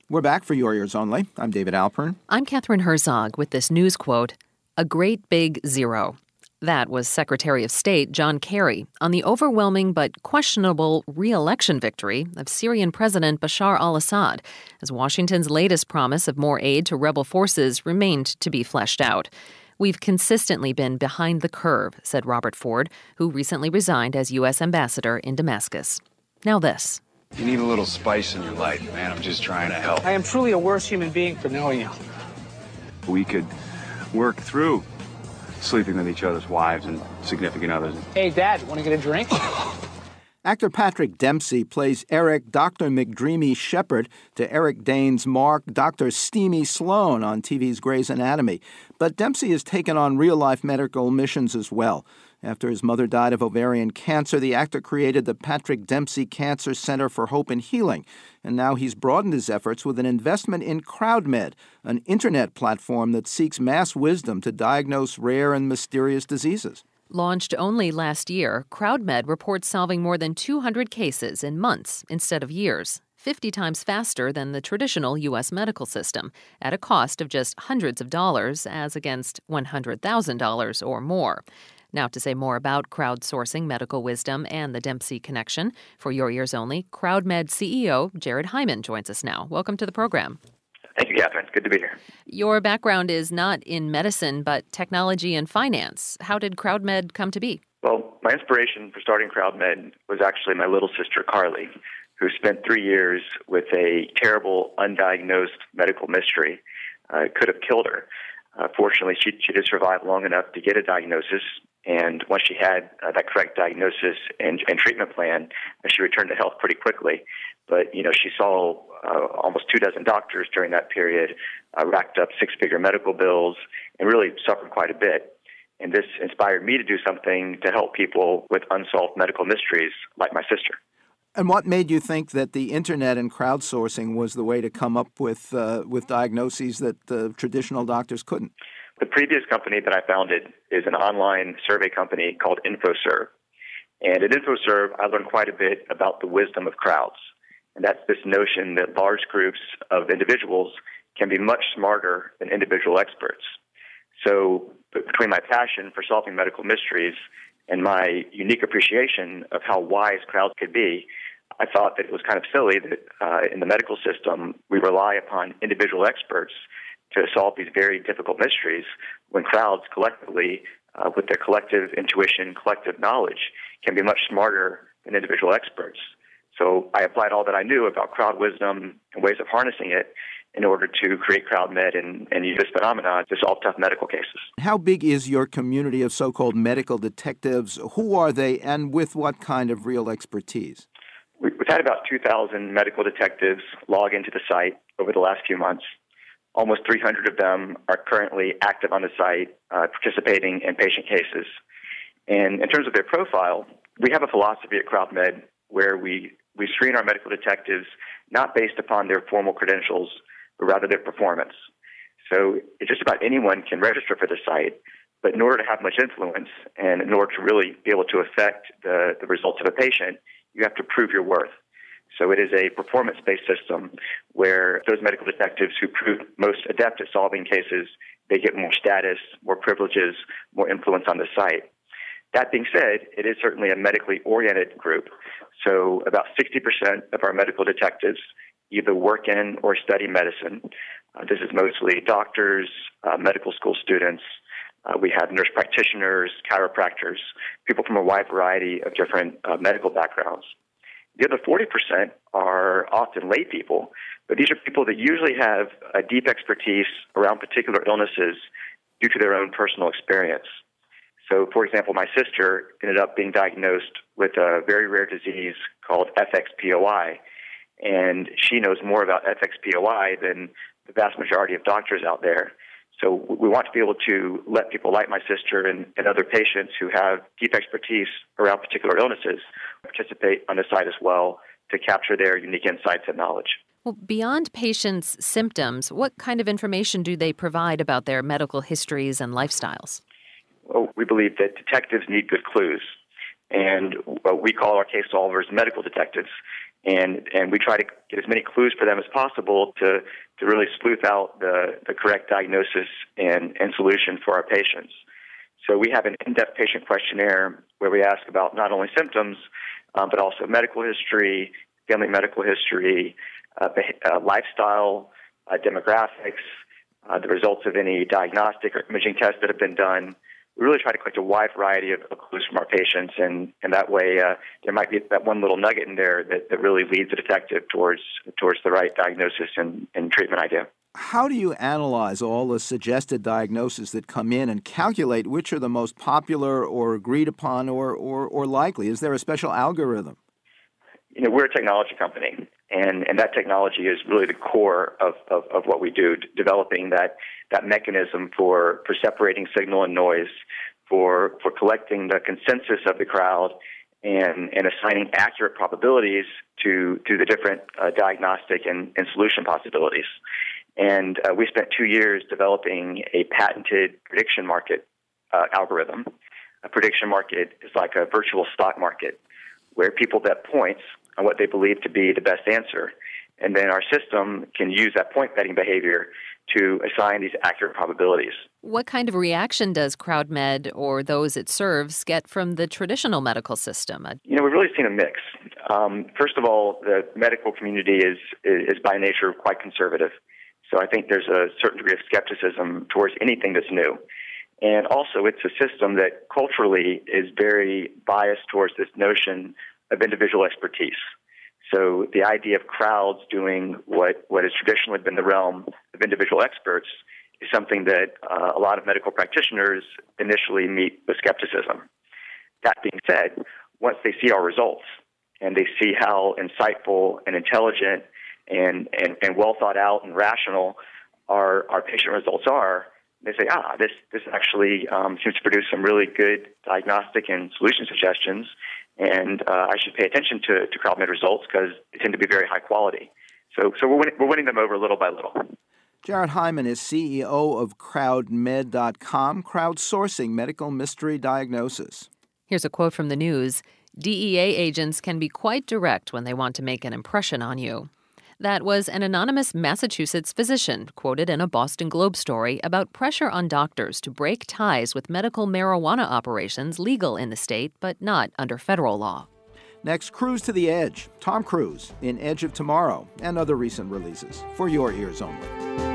We're back for Your Ears Only. I'm David Alpern. I'm Catherine Herzog with this news quote, "A great big zero." That was Secretary of State John Kerry on the overwhelming but questionable re-election victory of Syrian President Bashar al-Assad, as Washington's latest promise of more aid to rebel forces remained to be fleshed out. "We've consistently been behind the curve," said Robert Ford, who recently resigned as U.S. ambassador in Damascus. Now this. You need a little spice in your life, man. I'm just trying to help. I am truly a worse human being for knowing you. We could work through sleeping with each other's wives and significant others. Hey, Dad, want to get a drink? Actor Patrick Dempsey plays Eric Dr. McDreamy Shepard to Eric Dane's Mark Dr. Steamy Sloan on TV's Grey's Anatomy. But Dempsey has taken on real-life medical missions as well. After his mother died of ovarian cancer, the actor created the Patrick Dempsey Cancer Center for Hope and Healing, and now he's broadened his efforts with an investment in CrowdMed, an internet platform that seeks mass wisdom to diagnose rare and mysterious diseases. Launched only last year, CrowdMed reports solving more than 200 cases in months instead of years, 50 times faster than the traditional U.S. medical system, at a cost of just hundreds of dollars as against $100,000 or more. Now, to say more about crowdsourcing medical wisdom and the Dempsey connection, for Your Ears Only, CrowdMed CEO Jared Heyman joins us now. Welcome to the program. Thank you, Catherine. Good to be here. Your background is not in medicine, but technology and finance. How did CrowdMed come to be? Well, my inspiration for starting CrowdMed was actually my little sister, Carly, who spent 3 years with a terrible, undiagnosed medical mystery. It could have killed her. Fortunately, she did survive long enough to get a diagnosis, and once she had that correct diagnosis and treatment plan, she returned to health pretty quickly. But, she saw almost 24 doctors during that period, racked up six-figure medical bills, and really suffered quite a bit. And this inspired me to do something to help people with unsolved medical mysteries like my sister. And what made you think that the internet and crowdsourcing was the way to come up with diagnoses that traditional doctors couldn't? The previous company that I founded is an online survey company called InfoServe. And at InfoServe, I learned quite a bit about the wisdom of crowds. And that's this notion that large groups of individuals can be much smarter than individual experts. So between my passion for solving medical mysteries and my unique appreciation of how wise crowds could be, I thought that it was kind of silly that in the medical system, we rely upon individual experts to solve these very difficult mysteries when crowds collectively, with their collective intuition, collective knowledge, can be much smarter than individual experts. So I applied all that I knew about crowd wisdom and ways of harnessing it in order to create CrowdMed and use this phenomenon to solve tough medical cases. How big is your community of so-called medical detectives? Who are they, and with what kind of real expertise? We've had about 2,000 medical detectives log into the site over the last few months. Almost 300 of them are currently active on the site, participating in patient cases. And in terms of their profile, we have a philosophy at CrowdMed where we screen our medical detectives not based upon their formal credentials, but rather their performance. So just about anyone can register for the site, but in order to have much influence and in order to really be able to affect the results of a patient, you have to prove your worth. So it is a performance-based system where those medical detectives who prove most adept at solving cases, they get more status, more privileges, more influence on the site. That being said, it is certainly a medically oriented group. So about 60% of our medical detectives either work in or study medicine. This is mostly doctors, medical school students. We have nurse practitioners, chiropractors, people from a wide variety of different medical backgrounds. The other 40% are often lay people, but these are people that usually have a deep expertise around particular illnesses due to their own personal experience. So, for example, my sister ended up being diagnosed with a very rare disease called FXPOI, and she knows more about FXPOI than the vast majority of doctors out there. So we want to be able to let people like my sister and other patients who have deep expertise around particular illnesses participate on the site as well to capture their unique insights and knowledge. Well, beyond patients' symptoms, what kind of information do they provide about their medical histories and lifestyles? Well, we believe that detectives need good clues, and we call our case solvers medical detectives. And we try to get as many clues for them as possible to really sleuth out the correct diagnosis and solution for our patients. So we have an in-depth patient questionnaire where we ask about not only symptoms, but also medical history, family medical history, lifestyle, demographics, the results of any diagnostic or imaging tests that have been done. We really try to collect a wide variety of clues from our patients, and that way there might be that one little nugget in there that really leads the detective towards the right diagnosis and treatment idea. How do you analyze all the suggested diagnoses that come in and calculate which are the most popular or agreed upon or likely? Is there a special algorithm? We're a technology company, and that technology is really the core of what we do, developing that mechanism for separating signal and noise, for collecting the consensus of the crowd, and assigning accurate probabilities to the different diagnostic and solution possibilities. And we spent 2 years developing a patented prediction market algorithm. A prediction market is like a virtual stock market where people bet points on what they believe to be the best answer. And then our system can use that point betting behavior to assign these accurate probabilities. What kind of reaction does CrowdMed or those it serves get from the traditional medical system? We've really seen a mix. First of all, the medical community is by nature quite conservative. So I think there's a certain degree of skepticism towards anything that's new. And also, it's a system that culturally is very biased towards this notion of individual expertise. So the idea of crowds doing what has traditionally been the realm of individual experts is something that a lot of medical practitioners initially meet with skepticism. That being said, once they see our results and they see how insightful and intelligent and well thought out and rational our patient results are, they say, this actually seems to produce some really good diagnostic and solution suggestions, and I should pay attention to CrowdMed results because they tend to be very high quality. So we're winning them over little by little. Jared Heyman is CEO of CrowdMed.com, crowdsourcing medical mystery diagnosis. Here's a quote from the news. DEA agents can be quite direct when they want to make an impression on you. That was an anonymous Massachusetts physician quoted in a Boston Globe story about pressure on doctors to break ties with medical marijuana operations legal in the state but not under federal law. Next, Cruise to the Edge. Tom Cruise in Edge of Tomorrow and other recent releases for your ears only.